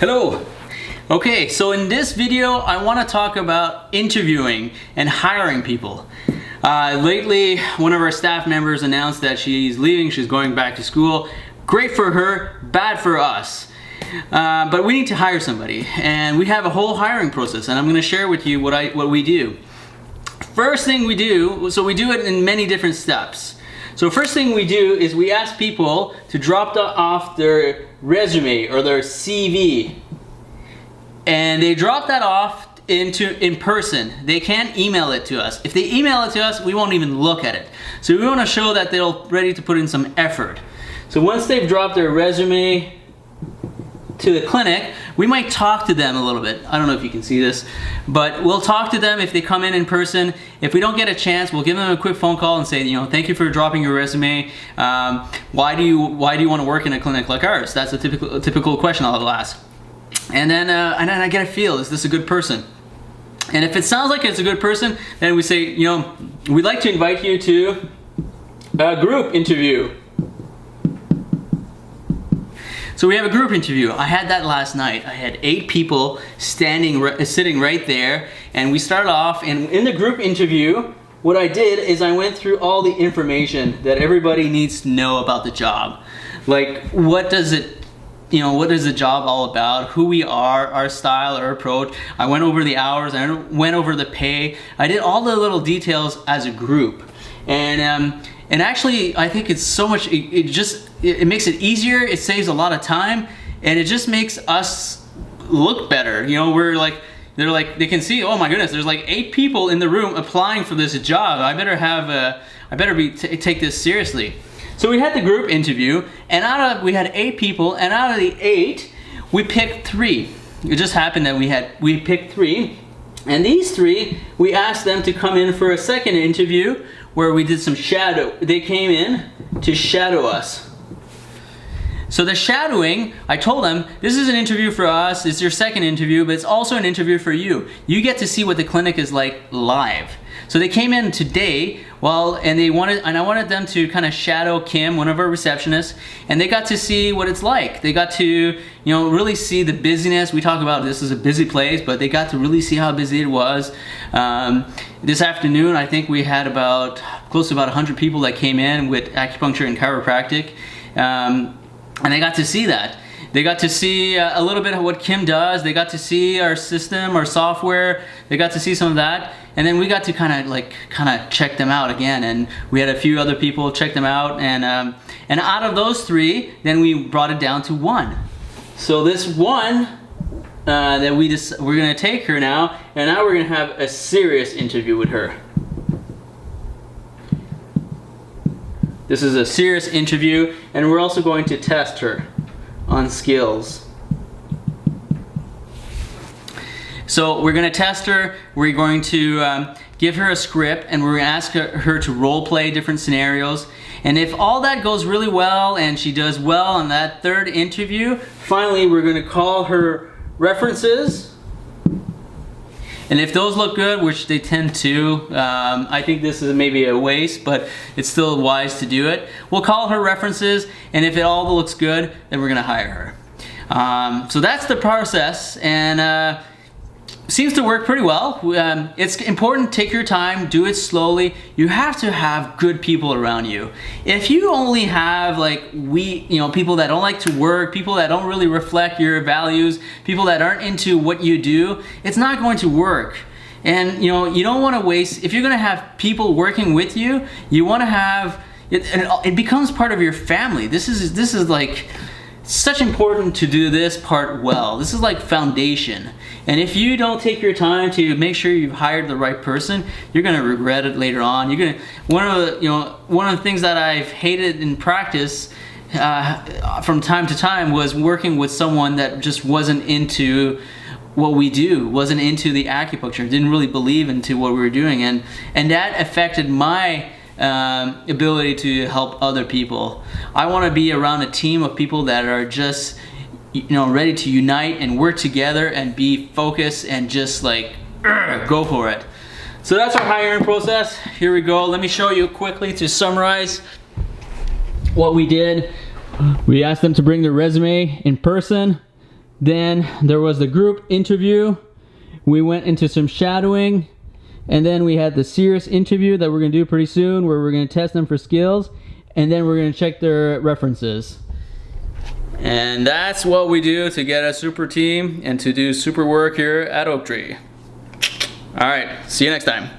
Hello. Okay, so in this video, I want to talk about interviewing and hiring people. Lately, one of our staff members announced that she's leaving, she's going back to school. Great for her, bad for us. But we need to hire somebody, and we have a whole hiring process, and I'm going to share with you what we do. First thing we do, so we do it in many different steps. So first thing we do is we ask people to drop off their resume or their CV, and they drop that off in person. They can't email it to us. If they email it to us, we won't even look at it. So we want to show that they're ready to put in some effort. So once they've dropped their resume to the clinic, we might talk to them a little bit. I don't know if you can see this, but we'll talk to them if they come in person. If we don't get a chance, we'll give them a quick phone call and say, thank you for dropping your resume. Why do you want to work in a clinic like ours? That's a typical question I'll ask. And then I get a feel, is this a good person? And if it sounds like it's a good person, then we say, we'd like to invite you to a group interview. So we have a group interview. I had that last night. I had 8 people sitting right there, and we started off, and in the group interview, what I did is I went through all the information that everybody needs to know about the job. Like, what does the job all about, who we are, our style, our approach. I went over the hours, I went over the pay. I did all the little details as a group. And actually, I think it's so much, it makes it easier, it saves a lot of time, and it just makes us look better. They can see, oh my goodness, there's like 8 people in the room applying for this job. I better take this seriously. So we had the group interview, and we had 8 people, and out of the 8, we picked 3. It just happened that we picked 3, and these 3, we asked them to come in for a second interview where we did some shadow. They came in to shadow us. So the shadowing, I told them, this is an interview for us, it's your second interview, but it's also an interview for you. You get to see what the clinic is like live. So they came in today, and I wanted them to kind of shadow Kim, one of our receptionists, and they got to see what it's like. They got to, really see the busyness. We talk about this is a busy place, but they got to really see how busy it was. This afternoon, I think we had close to about 100 people that came in with acupuncture and chiropractic, and they got to see that. They got to see a little bit of what Kim does. They got to see our system, our software. They got to see some of that. And then we got to kind of check them out again. And we had a few other people check them out. And out of those 3, then we brought it down to 1. So this 1 that we're gonna take her now, and now we're gonna have a serious interview with her. This is a serious interview, and we're also going to test her on skills. So we're going to test her, we're going to give her a script, and we're going to ask her to role play different scenarios. And if all that goes really well and she does well on that 3rd interview, finally we're going to call her references. And if those look good, which they tend to, I think this is maybe a waste, but it's still wise to do it. We'll call her references, and if it all looks good, then we're gonna hire her. So that's the process, and seems to work pretty well. It's important, take your time, do it slowly. You have to have good people around you. If you only have people that don't like to work, people that don't really reflect your values, people that aren't into what you do, it's not going to work. And you don't want to waste, if you're going to have people working with you, you want to have, it becomes part of your family. This is like, such important to do this part well. This is like foundation. And if you don't take your time to make sure you've hired the right person, you're gonna regret it later on. One of the things that I've hated in practice from time to time was working with someone that just wasn't into what we do, wasn't into the acupuncture, didn't really believe into what we were doing, and that affected my ability to help other people. I want to be around a team of people that are just ready to unite and work together and be focused and just go for it. So that's our hiring process. Here we go. Let me show you quickly to summarize what we did. We asked them to bring their resume in person. Then there was the group interview. We went into some shadowing. And then we had the serious interview that we're going to do pretty soon, where we're going to test them for skills. And then we're going to check their references. And that's what we do to get a super team and to do super work here at Oak Tree. All right, see you next time.